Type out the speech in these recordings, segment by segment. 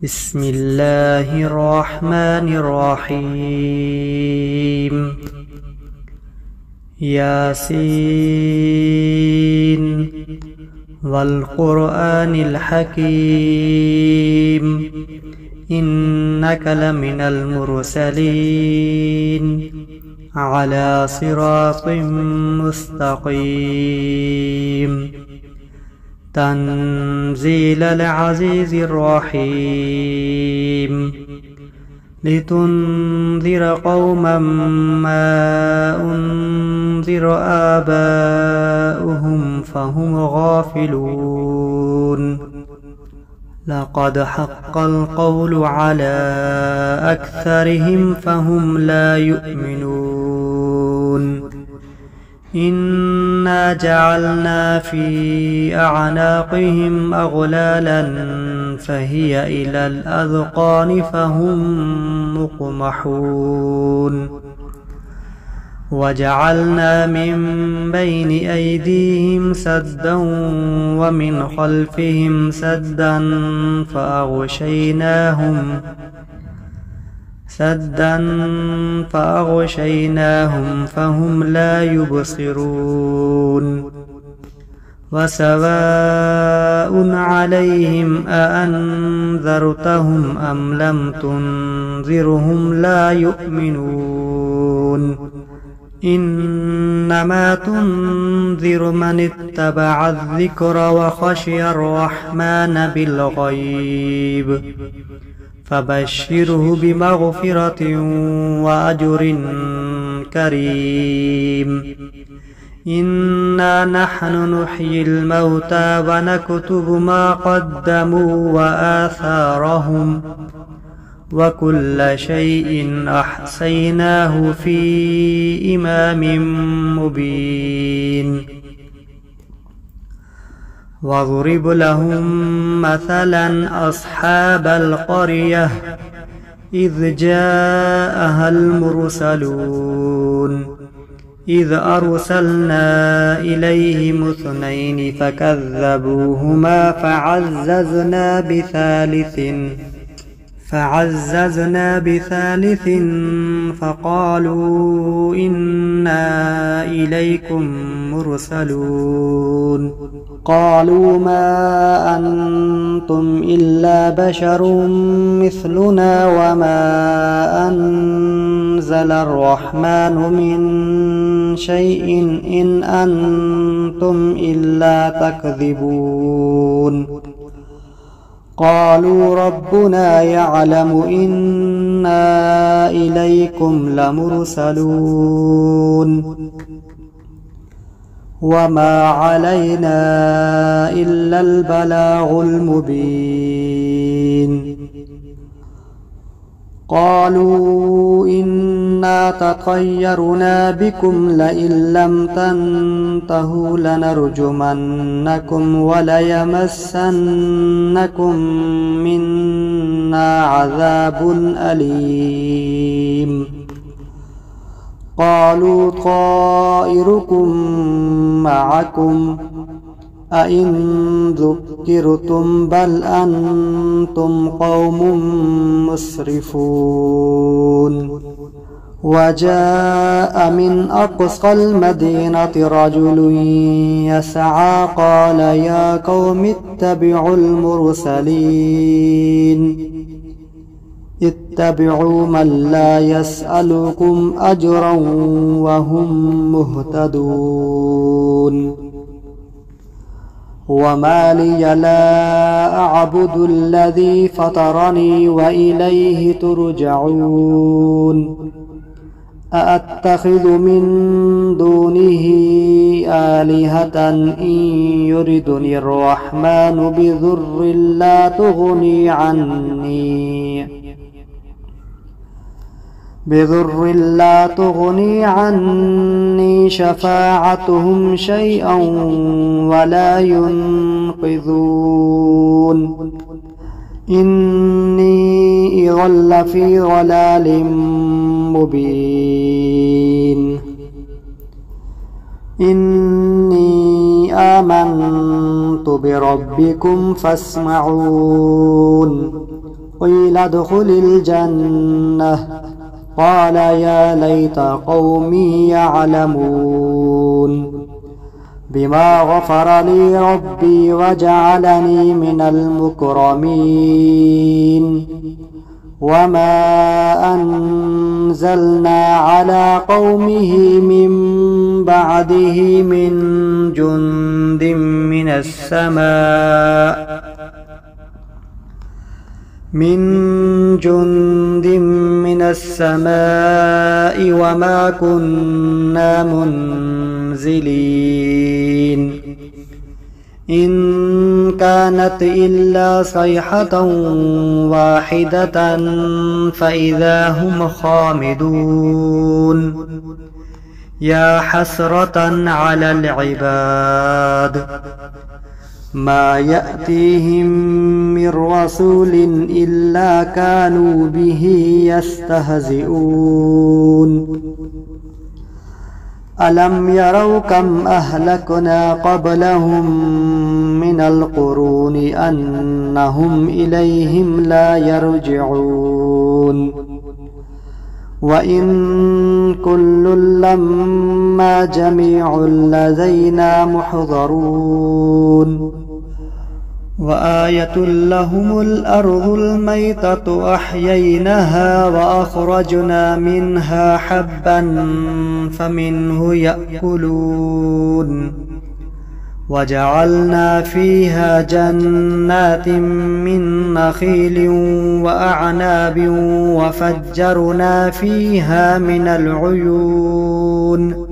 بسم الله الرحمن الرحيم. ياسين والقرآن الحكيم إنك لمن المرسلين على صراط مستقيم. تنزيل العزيز الرحيم لتنذر قوما ما أنذر آباؤهم فهم غافلون. لقد حق القول على أكثرهم فهم لا يؤمنون. إنا جعلنا في أعناقهم أغلالا فهي إلى الأذقان فهم مقمحون. وجعلنا من بين أيديهم سدا ومن خلفهم سدا فأغشيناهم فهم لا يبصرون. وسواء عليهم أأنذرتهم أم لم تنذرهم لا يؤمنون. إنما تنذر من اتبع الذكر وخشي الرحمن بالغيب فبشره بمغفرة وأجر كريم. إنا نحن نحيي الموتى ونكتب ما قدموا وآثارهم وكل شيء أحصيناه في إمام مبين. واضرب لهم مثلا أصحاب القرية إذ جاءها المرسلون إذ أرسلنا إليهم 2 فكذبوهما فعززنا بثالث فقالوا إنا إليكم مرسلون. قالوا ما أنتم إلا بشر مثلنا وما أنزل الرحمن من شيء إن أنتم إلا تكذبون. قالوا ربنا يعلم إنا إليكم لمرسلون وما علينا إلا البلاغ المبين. قالوا إنا تطيرنا بكم لئن لم تنتهوا لنرجمنكم وليمسنكم منا عذاب أليم. قالوا طائركم معكم أئن ذكرتم بل أنتم قوم مسرفون. وجاء من أقصى المدينة رجل يسعى قال يا قوم اتبعوا المرسلين اتبعوا من لا يسألكم أجرا وهم مهتدون. وما لي لا أعبد الذي فطرني وإليه ترجعون. أأتخذ من دونه آلهة إن يردني الرحمن بضر لا تغني عني شفاعتهم شيئا ولا ينقذون. إني إذا لفي ضلال مبين. إني آمنت بربكم فاسمعون. قيل ادخل الجنة قال يا ليت قومي يعلمون بما غفر لي ربي وجعلني من المكرمين وما أنزلنا على قومه من بعده من جند من السماء وما كنا منزلين إن كانت إلا صيحة واحدة فإذا هم خامدون يا حسرة على العباد ما يأتيهم من رسول إلا كانوا به يستهزئون ألم يروا كم أهلكنا قبلهم من القرون أنهم إليهم لا يرجعون وإن كل لما جميع لدينا محضرون وآية لهم الأرض الميتة أحييناها وأخرجنا منها حبا فمنه يأكلون وجعلنا فيها جنات من نخيل وأعناب وفجرنا فيها من العيون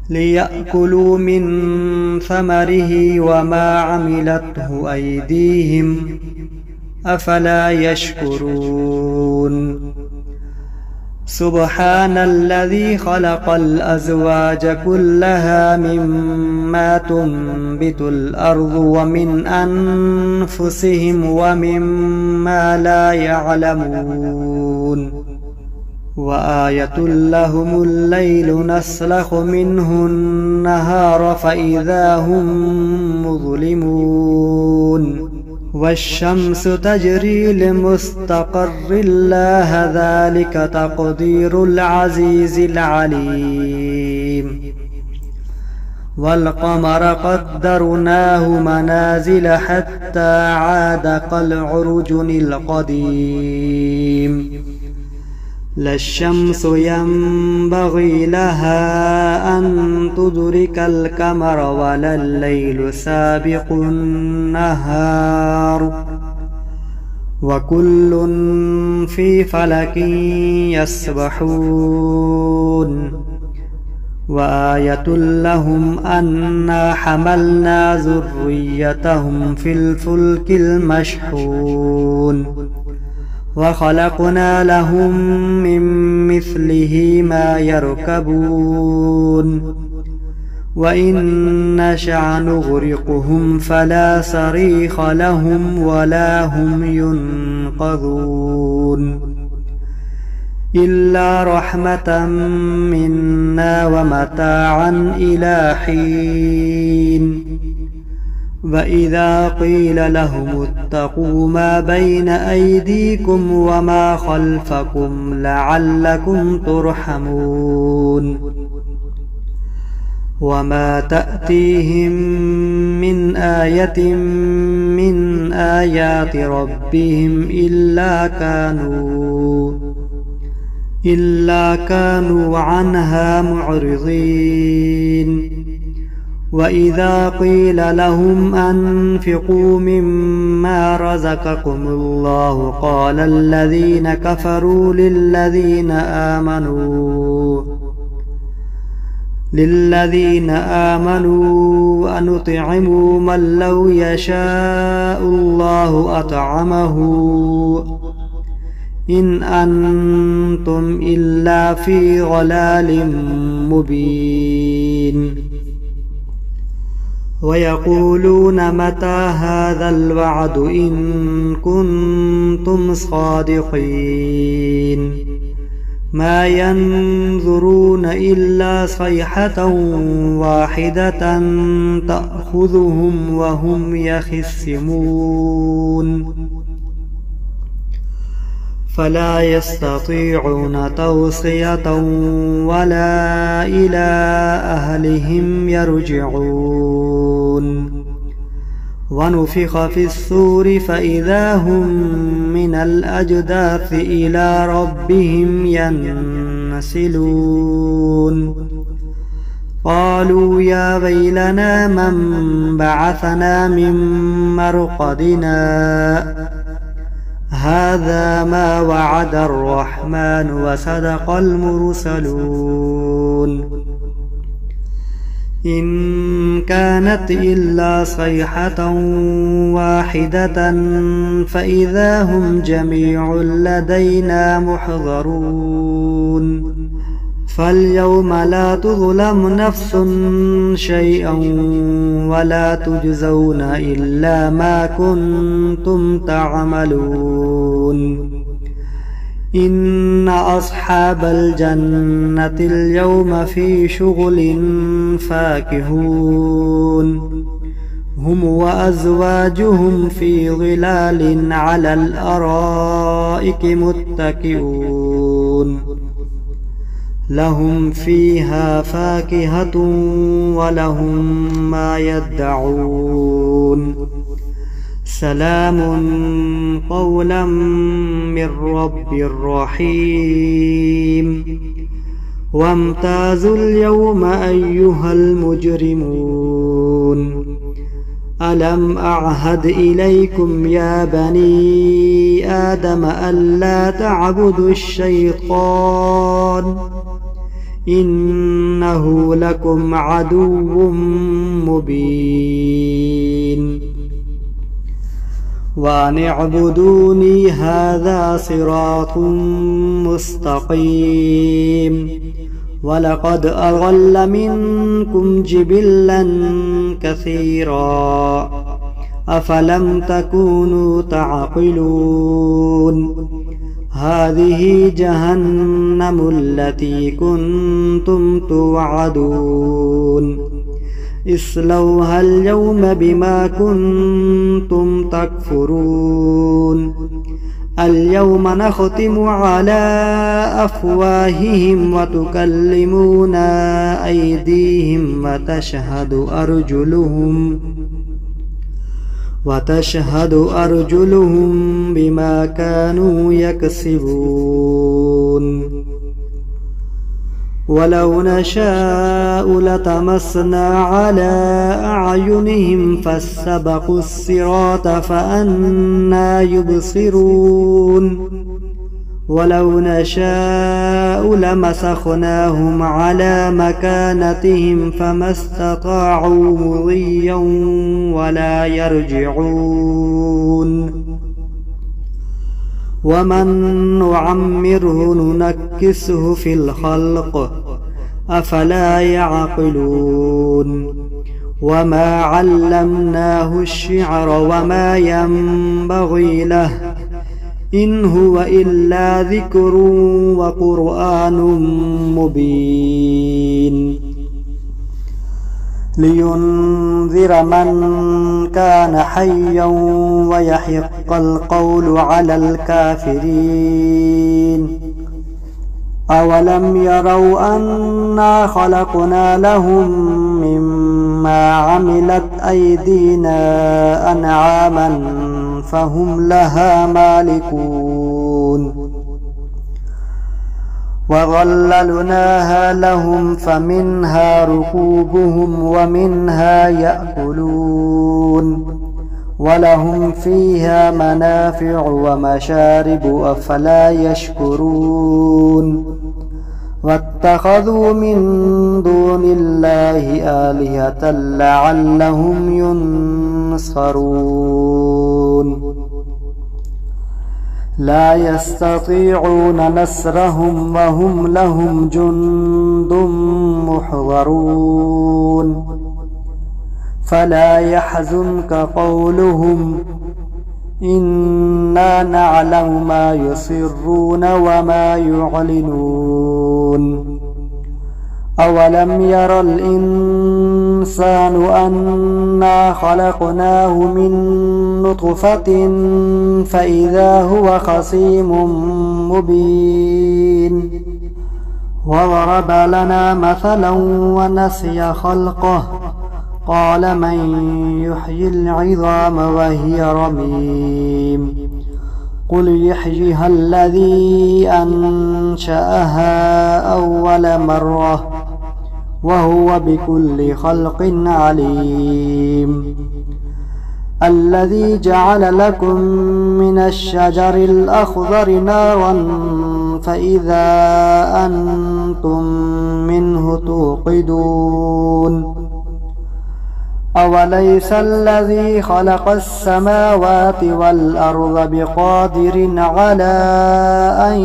ليأكلوا من ثمره وما عملته أيديهم أفلا يشكرون سبحان الذي خلق الأزواج كلها مما تنبت الأرض ومن أنفسهم ومما لا يعلمون وآية لهم الليل نسلخ منه النهار فإذا هم مظلمون والشمس تجري لمستقر لها ذلك تقدير العزيز العليم والقمر قدرناه منازل حتى عاد كالعرجون القديم لا الشمس ينبغي لها أن تدرك القمر ولا الليل سابق النهار وكل في فلك يسبحون وآية لهم أنا حملنا ذريتهم في الفلك المشحون وخلقنا لهم من مثله ما يركبون وإن نشأ نغرقهم فلا صريخ لهم ولا هم ينقذون إلا رحمة منا ومتاعا إلى حين وإذا قيل لهم اتقوا ما بين أيديكم وما خلفكم لعلكم ترحمون وما تأتيهم من آية من آيات ربهم إلا كانوا عنها معرضين وإذا قيل لهم أنفقوا مما رزقكم الله قال الذين كفروا للذين آمنوا أنطعموا من لو يشاء الله أطعمه إن أنتم إلا في ضلال مبين ويقولون متى هذا الوعد إن كنتم صادقين ما ينظرون إلا صيحة واحدة تأخذهم وهم يخصمون فلا يستطيعون توصية ولا إلى أهلهم يرجعون ونفخ في الصور فإذا هم من الأجداث إلى ربهم ينسلون قالوا يا ويلنا من بعثنا من مرقدنا هذا ما وعد الرحمن وصدق المرسلون إن كانت إلا صيحة واحدة فإذا هم جميع لدينا محضرون فاليوم لا تظلم نفس شيئا ولا تجزون إلا ما كنتم تعملون إن أصحاب الجنة اليوم في شغل فاكهون هم وأزواجهم في ظلال على الأرائك متكئون لهم فيها فاكهة ولهم ما يدعون سلام قولا من رب رحيم وامتازوا اليوم أيها المجرمون ألم أعهد إليكم يا بني آدم ألا تعبدوا الشيطان إنه لكم عدو مبين وأن اعبدوني هذا صراط مستقيم ولقد أضل منكم جبلا كثيرا أفلم تكونوا تعقلون هذه جهنم التي كنتم توعدون اصلوها اليوم بما كنتم تكفرون اليوم نختم على أفواههم وتكلمنا أيديهم وتشهد أرجلهم بما كانوا يكسبون ولو نشاء لطمسنا على أعينهم فاستبقوا الصراط فأنى يبصرون ولو نشاء لمسخناهم على مكانتهم فما استطاعوا مضيا ولا يرجعون ومن نعمره ننكسه في الخلق أفلا يعقلون وما علمناه الشعر وما ينبغي له إن هو إلا ذكر وقرآن مبين لينذر من كان حيا ويحق القول على الكافرين أولم يروا أنا خلقنا لهم مما عملت أيدينا أنعاما فهم لها مالكون وظللناها لهم فمنها ركوبهم ومنها يأكلون ولهم فيها منافع ومشارب أفلا يشكرون واتخذوا من دون الله آلهة لعلهم ينصرون لا يستطيعون نصرهم وهم لهم جند محضرون فلا يحزنك قولهم إنا نعلم ما يسرون وما يعلنون أولم ير الإنسان أنا خلقناه من نطفة فإذا هو خصيم مبين وضرب لنا مثلا ونسي خلقه قال من يحيي العظام وهي رميم قل يحييها الذي أنشأها أول مرة وهو بكل خلق عليم الذي جعل لكم من الشجر الأخضر نارا فإذا أنتم منه توقدون أوليس الذي خلق السماوات والأرض بقادر على أن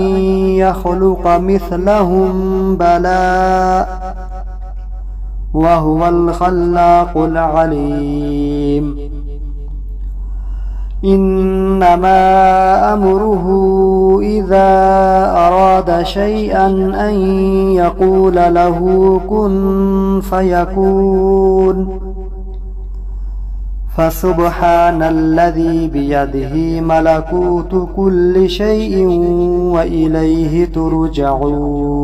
يخلق مثلهم بلى وهو الخلاق العليم إنما أمره إذا أراد شيئا أن يقول له كن فيكون فسبحان الذي بيده ملكوت كل شيء وإليه ترجعون